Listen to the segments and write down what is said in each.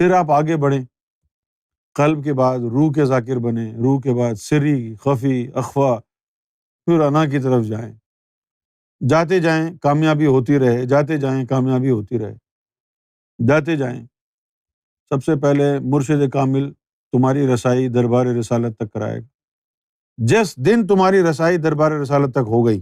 پھر آپ آگے بڑھیں، قلب کے بعد روح کے ذاکر بنیں، روح کے بعد سری، خفی، اخفا، پھر انا کی طرف جائیں، جاتے جائیں کامیابی ہوتی رہے، جاتے جائیں کامیابی ہوتی رہے، جاتے جائیں۔ سب سے پہلے مرشد کامل تمہاری رسائی دربار رسالت تک کرائے گا۔ جس دن تمہاری رسائی دربار رسالت تک ہو گئی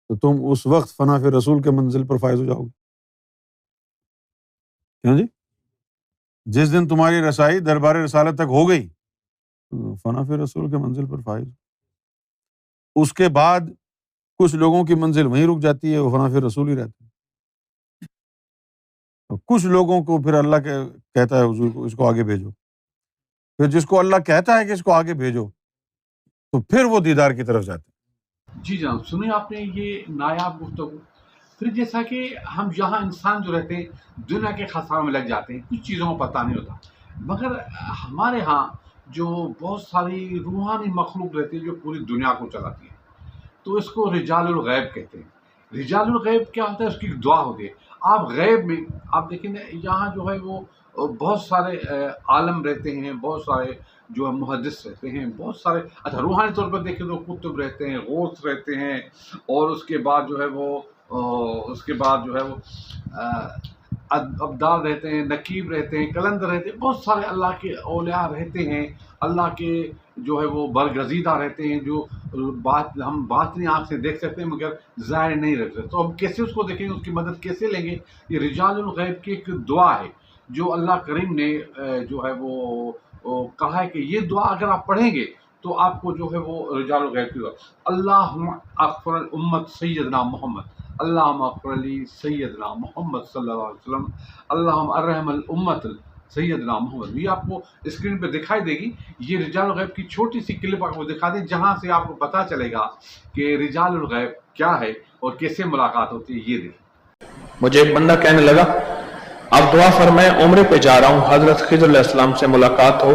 تو تم اس وقت فنا فی رسول کے منزل پر فائز ہو جاؤ گے۔ کیوں جی؟ جس دن تمہاری رسائی دربار رسالت تک ہو گئی تو فنا فی رسول کے منزل پر فائز۔ اس کے بعد کچھ لوگوں کی منزل وہیں رک جاتی ہے، وہ فنا فی رسول ہی رہتے ہیں۔ کچھ لوگوں کو پھر اللہ کہتا ہے حضور کو اس کو آگے بھیجو، پھر جس کو اللہ کہتا ہے کہ اس کو آگے بھیجو تو پھر وہ دیدار کی طرف جاتے ہیں۔ جی جناب، سنیں آپ نے یہ نایاب گفتگو۔ پھر جیسا کہ ہم یہاں انسان جو رہتے ہیں دنیا کے خساروں میں لگ جاتے ہیں، کچھ چیزوں کو پتہ نہیں ہوتا، مگر ہمارے ہاں جو بہت ساری روحانی مخلوق رہتی ہے جو پوری دنیا کو چلاتی ہے، تو اس کو رجال الغیب کہتے ہیں۔ رجال الغیب کیا ہوتا ہے؟ اس کی ایک دعا ہوتی ہے۔ آپ غیب میں آپ دیکھیں یہاں جو ہے وہ بہت سارے عالم رہتے ہیں، بہت سارے جو ہے محدث رہتے ہیں، بہت سارے اچھا روحانی طور پر دیکھیں تو کتب رہتے ہیں، غوث رہتے ہیں، اور اس کے بعد جو ہے وہ ابدال رہتے ہیں، نقیب رہتے ہیں، کلندر رہتے ہیں، بہت سارے اللہ کے اولیاء رہتے ہیں، اللہ کے جو ہے وہ برگزیدہ رہتے ہیں، جو ہم باطنی آنکھ سے دیکھ سکتے ہیں مگر ظاہر نہیں رکھ سکتے۔ تو ہم کیسے اس کو دیکھیں گے، اس کی مدد کیسے لیں گے؟ یہ رجال الغیب کی ایک دعا ہے جو اللہ کریم نے جو ہے وہ کہا ہے کہ یہ دعا اگر آپ پڑھیں گے تو آپ کو جو ہے وہ رجال الغیب کی دعا، اللہم اغفر الامت سیدنا محمد، اللہم اغفر علی سیدنا محمد صلی اللہ علیہ وسلم، اللہم ارحم الامت سیدنا محمد۔ یہ آپ کو اسکرین پہ دکھائی دے گی، یہ رجال الغیب کی چھوٹی سی کلپ آپ کو دکھا دیں جہاں سے آپ کو پتہ چلے گا کہ رجال الغیب کیا ہے اور کیسے ملاقات ہوتی ہے۔ یہ دیکھیں۔ مجھے ایک بندہ کہنے لگا آپ دعا فرمائیں، عمرے پہ جا رہا ہوں، حضرت خضر علیہ السلام سے ملاقات ہو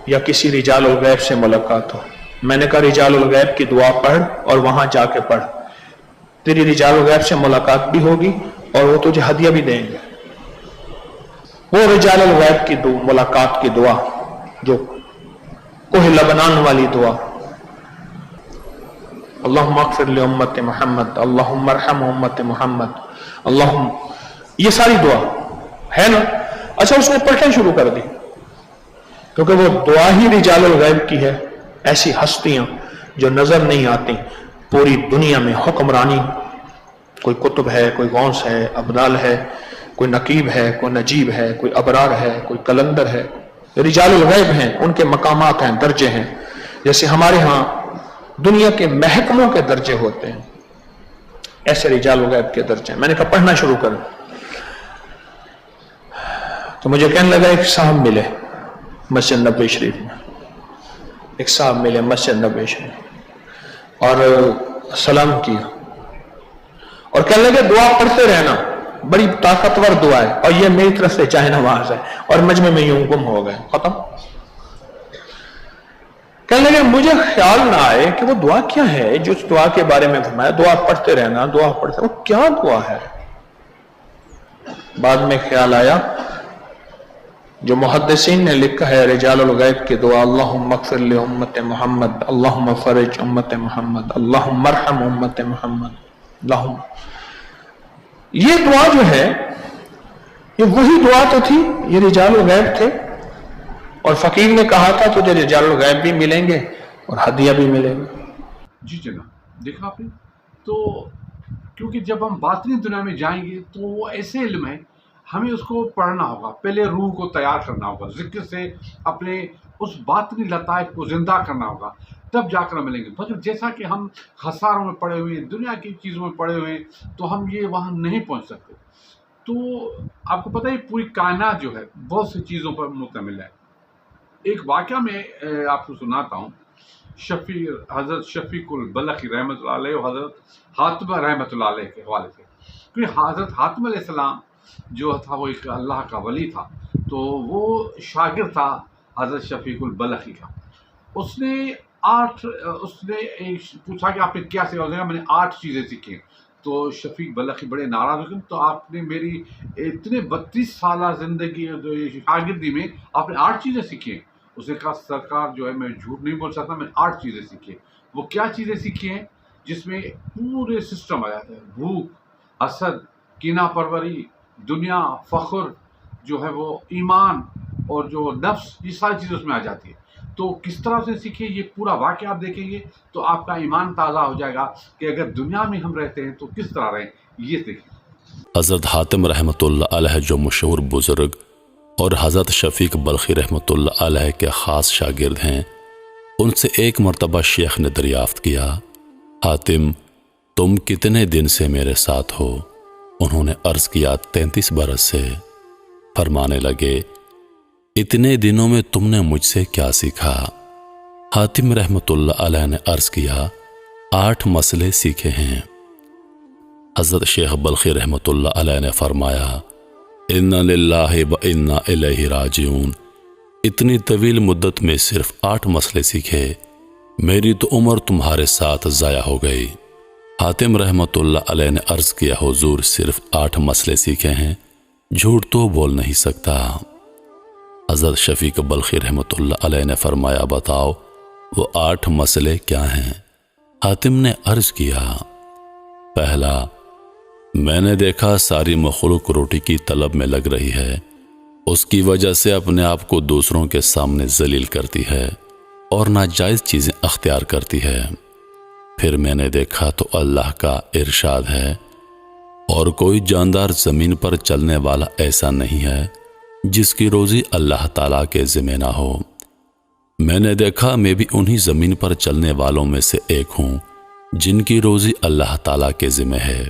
یا کسی رجال الغیب سے ملاقات ہو۔ میں نے کہا رجال الغیب کی دعا پڑھ اور وہاں جا کے پڑھ، تیری رجال الغیب سے ملاقات بھی ہوگی اور وہ تجھے ہدیہ بھی دیں گے۔ وہ رجال الغیب کی ملاقات کی دعا جو کوہ لبنان والی دعا، اللہم اغفر لامت محمد، اللہم ارحم امت محمد، اللہم، یہ ساری دعا ہے نا۔ اچھا اس نے پڑھنا شروع کر دی کیونکہ وہ دعا ہی رجال الغیب کی ہے۔ ایسی ہستیاں جو نظر نہیں آتی پوری دنیا میں حکمرانی، کوئی قطب ہے، کوئی غوث ہے، ابدال ہے، کوئی نقیب ہے، کوئی نجیب ہے، کوئی ابرار ہے، کوئی کلندر ہے، رجال الغیب ہیں، ان کے مقامات ہیں، درجے ہیں، جیسے ہمارے ہاں دنیا کے محکموں کے درجے ہوتے ہیں، ایسے رجال الغیب کے درجے ہیں۔ میں نے کہا پڑھنا شروع کر، تو مجھے کہنے لگا ایک صاحب ملے مسجد نبوی شریف میں، ایک صاحب ملے مسجد نبوی شریف اور سلام کیا اور کہنے لگے دعا پڑھتے رہنا، بڑی طاقتور دعا ہے اور یہ میری طرف سے جائے نماز ہے، اور مجمع میں یوں گم ہو گئے، ختم۔ کہنے لگے مجھے خیال نہ آئے کہ وہ دعا کیا ہے جو اس دعا کے بارے میں فرمایا دعا پڑھتے رہنا، دعا پڑھتے، وہ کیا دعا ہے؟ بعد میں خیال آیا جو محدثین نے لکھا ہے رجال الغیب کی دعا، اللہم اغفر لامت محمد، اللہم فرج امت محمد، اللہم ارحم امت محمد، اللہم، یہ دعا جو ہے یہ وہی دعا تو تھی، یہ رجال الغیب تھے، اور فقیر نے کہا تھا تجھے رجال الغیب بھی ملیں گے اور ہدیہ بھی ملے گا۔ جی جناب، دیکھا آپ نے، تو کیونکہ جب ہم باطنی دنیا میں جائیں گے تو وہ ایسے علم ہے، ہمیں اس کو پڑھنا ہوگا، پہلے روح کو تیار کرنا ہوگا، ذکر سے اپنے اس باطنی لطائف کو زندہ کرنا ہوگا، تب جا کر ملیں گے۔ مگر جیسا کہ ہم خساروں میں پڑے ہوئے ہیں، دنیا کی چیزوں میں پڑے ہوئے ہیں، تو ہم یہ وہاں نہیں پہنچ سکتے۔ تو آپ کو پتہ ہے پوری کائنات جو ہے بہت سی چیزوں پر مشتمل ہے۔ ایک واقعہ میں آپ کو سناتا ہوں، حضرت شفیق البلخی رحمۃ اللہ علیہ اور حضرت حاتم رحمۃ اللہ علیہ کے حوالے سے، کیونکہ حضرت حاتم علیہ السلام جو تھا وہ ایک اللہ کا ولی تھا، تو وہ شاگرد تھا حضرت شفیق البلخی کا۔ اس نے پوچھا کہ آپ نے کیا سیکھا؟ میں نے 8 چیزیں سیکھی ہیں۔ تو شفیق بلخی بڑے ناراض ہو گئے، تو آپ نے میری اتنے 32 سالہ زندگی شاگردی میں آپ نے 8 چیزیں سیکھی ہیں۔ اس نے کہا سرکار جو ہے میں جھوٹ نہیں بول سکتا، میں 8 چیزیں سیکھی ہیں۔ وہ کیا چیزیں سیکھی ہیں؟ جس میں پورے سسٹم آ جاتا ہے، بھوک، حسد، کینہ پروری، دنیا، فخر، جو ہے وہ ایمان اور جو نفس، یہ ساری چیزیں اس میں آ جاتی ہے۔ تو کس طرح سے سیکھیں، یہ پورا واقعہ آپ دیکھیں گے تو آپ کا ایمان تازہ ہو جائے گا کہ اگر دنیا میں ہم رہتے ہیں تو کس طرح رہیں، یہ دیکھیں۔ حضرت حاتم رحمۃ اللہ علیہ جو مشہور بزرگ اور حضرت شفیق بلخی رحمۃ اللہ علیہ کے خاص شاگرد ہیں، ان سے ایک مرتبہ شیخ نے دریافت کیا، حاتم تم کتنے دن سے میرے ساتھ ہو؟ انہوں نے عرض کیا 33 برس سے۔ فرمانے لگے اتنے دنوں میں تم نے مجھ سے کیا سیکھا؟ حاتم رحمۃ اللہ علیہ نے عرض کیا 8 مسئلے سیکھے ہیں۔ حضرت شیخ بلخی رحمۃ اللہ علیہ نے فرمایا اِنَّ لِلَّهِ وَإِنَّا إِلَيْهِ راجعون، اتنی طویل مدت میں صرف 8 مسئلے سیکھے، میری تو عمر تمہارے ساتھ ضائع ہو گئی۔ حاتم رحمۃ اللہ علیہ نے عرض کیا حضور صرف 8 مسئلے سیکھے ہیں، جھوٹ تو بول نہیں سکتا۔ حضرت شفیق بلخی رحمۃ اللہ علیہ نے فرمایا بتاؤ وہ 8 مسئلے کیا ہیں؟ حاتم نے عرض کیا پہلا، میں نے دیکھا ساری مخلوق روٹی کی طلب میں لگ رہی ہے، اس کی وجہ سے اپنے آپ کو دوسروں کے سامنے ذلیل کرتی ہے اور ناجائز چیزیں اختیار کرتی ہے۔ پھر میں نے دیکھا تو اللہ کا ارشاد ہے اور کوئی جاندار زمین پر چلنے والا ایسا نہیں ہے جس کی روزی اللہ تعالیٰ کے ذمہ نہ ہو۔ میں نے دیکھا میں بھی انہی زمین پر چلنے والوں میں سے ایک ہوں جن کی روزی اللہ تعالیٰ کے ذمہ ہے،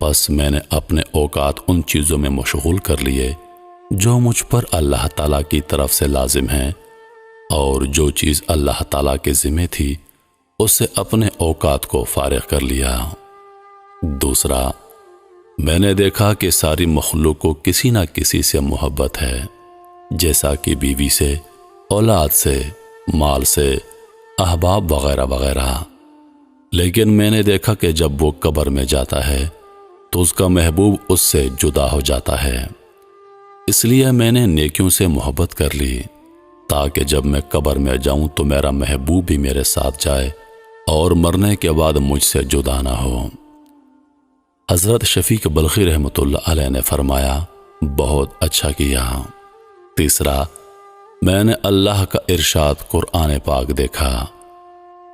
بس میں نے اپنے اوقات ان چیزوں میں مشغول کر لیے جو مجھ پر اللہ تعالیٰ کی طرف سے لازم ہیں، اور جو چیز اللہ تعالیٰ کے ذمہ تھی اس سے اپنے اوقات کو فارغ کر لیا۔ دوسرا، میں نے دیکھا کہ ساری مخلوق کو کسی نہ کسی سے محبت ہے، جیسا کہ بیوی سے، اولاد سے، مال سے، احباب وغیرہ وغیرہ، لیکن میں نے دیکھا کہ جب وہ قبر میں جاتا ہے تو اس کا محبوب اس سے جدا ہو جاتا ہے، اس لیے میں نے نیکیوں سے محبت کر لی تاکہ جب میں قبر میں جاؤں تو میرا محبوب بھی میرے ساتھ جائے اور مرنے کے بعد مجھ سے جدا نہ ہو۔ حضرت شفیق بلخی رحمۃ اللہ علیہ نے فرمایا بہت اچھا کیا۔ تیسرا، میں نے اللہ کا ارشاد قرآن پاک دیکھا۔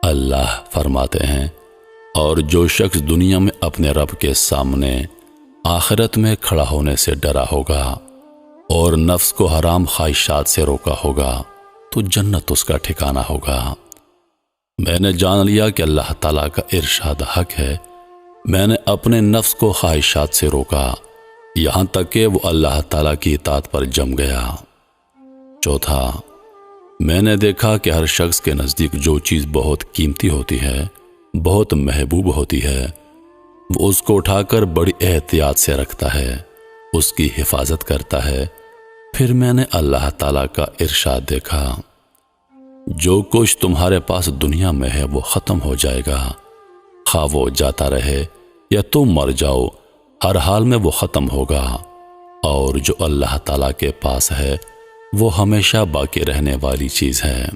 اللہ فرماتے ہیں اور جو شخص دنیا میں اپنے رب کے سامنے آخرت میں کھڑا ہونے سے ڈرا ہوگا اور نفس کو حرام خواہشات سے روکا ہوگا تو جنت اس کا ٹھکانہ ہوگا۔ میں نے جان لیا کہ اللہ تعالیٰ کا ارشاد حق ہے، میں نے اپنے نفس کو خواہشات سے روکا یہاں تک کہ وہ اللہ تعالیٰ کی اطاعت پر جم گیا۔ چوتھا، میں نے دیکھا کہ ہر شخص کے نزدیک جو چیز بہت قیمتی ہوتی ہے، بہت محبوب ہوتی ہے، وہ اس کو اٹھا کر بڑی احتیاط سے رکھتا ہے، اس کی حفاظت کرتا ہے۔ پھر میں نے اللہ تعالیٰ کا ارشاد دیکھا، جو کچھ تمہارے پاس دنیا میں ہے وہ ختم ہو جائے گا، خواہ وہ جاتا رہے یا تم مر جاؤ، ہر حال میں وہ ختم ہوگا، اور جو اللہ تعالیٰ کے پاس ہے وہ ہمیشہ باقی رہنے والی چیز ہے۔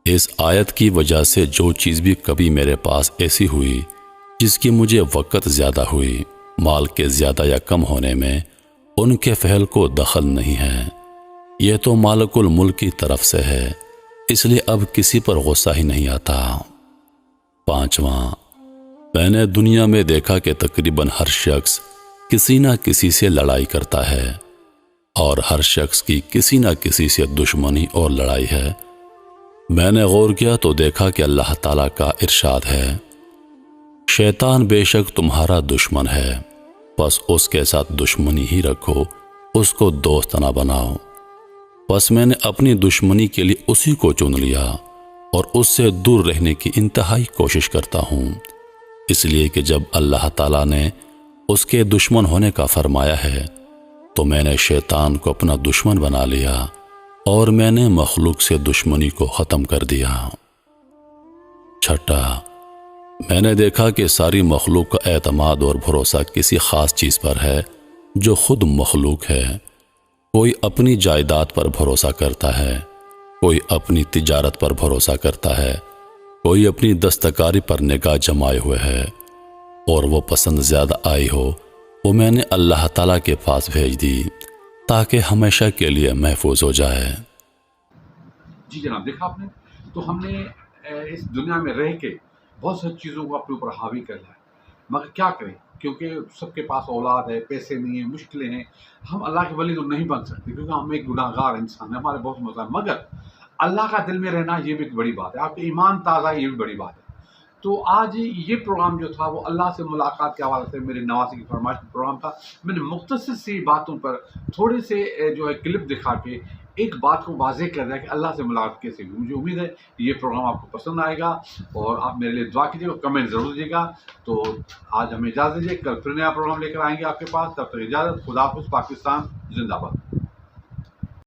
اس آیت کی وجہ سے جو چیز بھی کبھی میرے پاس ایسی ہوئی جس کی مجھے وقت زیادہ ہوئی، مال کے زیادہ یا کم ہونے میں ان کے فعل کو دخل نہیں ہے، یہ تو مالک الملک کی طرف سے ہے، اس لیے اب کسی پر غصہ ہی نہیں آتا۔ پانچواں، میں نے دنیا میں دیکھا کہ تقریباً ہر شخص کسی نہ کسی سے لڑائی کرتا ہے اور ہر شخص کی کسی نہ کسی سے دشمنی اور لڑائی ہے۔ میں نے غور کیا تو دیکھا کہ اللہ تعالیٰ کا ارشاد ہے، شیطان بے شک تمہارا دشمن ہے، بس اس کے ساتھ دشمنی ہی رکھو، اس کو دوست نہ بناؤ۔ بس میں نے اپنی دشمنی کے لیے اسی کو چن لیا اور اس سے دور رہنے کی انتہائی کوشش کرتا ہوں، اس لیے کہ جب اللہ تعالیٰ نے اس کے دشمن ہونے کا فرمایا ہے تو میں نے شیطان کو اپنا دشمن بنا لیا اور میں نے مخلوق سے دشمنی کو ختم کر دیا۔ چھٹا، میں نے دیکھا کہ ساری مخلوق کا اعتماد اور بھروسہ کسی خاص چیز پر ہے جو خود مخلوق ہے۔ کوئی اپنی جائیداد پر بھروسہ کرتا ہے، کوئی اپنی تجارت پر بھروسہ کرتا ہے، کوئی اپنی دستکاری پر نگاہ جمائے ہوئے ہے، اور وہ پسند زیادہ آئی ہو وہ میں نے اللہ تعالیٰ کے پاس بھیج دی تاکہ ہمیشہ کے لیے محفوظ ہو جائے۔ جی جناب، دیکھا آپ نے، تو ہم نے اس دنیا میں رہ کے بہت ساری چیزوں کو اپنے اوپر حاوی کر لیا ہے، مگر کیا کریں، کیونکہ سب کے پاس اولاد ہے، پیسے نہیں ہیں، مشکلیں ہیں، ہم اللہ کے ولی تو نہیں بن سکتے کیونکہ ہم ایک گناہ گار انسان ہیں، ہمارے بہت مسئلہ ہے، مگر اللہ کا دل میں رہنا یہ بھی ایک بڑی بات ہے، آپ کا ایمان تازہ ہے، یہ بھی بڑی بات ہے۔ تو آج یہ پروگرام جو تھا وہ اللہ سے ملاقات کے حوالے سے میری نوازی کی فرمائش کا پروگرام تھا۔ میں نے مختصر سی باتوں پر تھوڑے سے جو ہے کلپ دکھا کے ایک بات کو واضح کر دیا کہ اللہ سے ملاقات کیسے ہوئی۔ مجھے امید ہے یہ پروگرام آپ کو پسند آئے گا اور آپ میرے لیے دعا کیجیے گا، کمنٹ ضرور دیجیے گا۔ تو آج ہمیں اجازت دیجیے، کل پھر نیا پروگرام لے کر آئیں گے آپ کے پاس، تب تک اجازت، خدا حافظ، پاکستان زندہ باد۔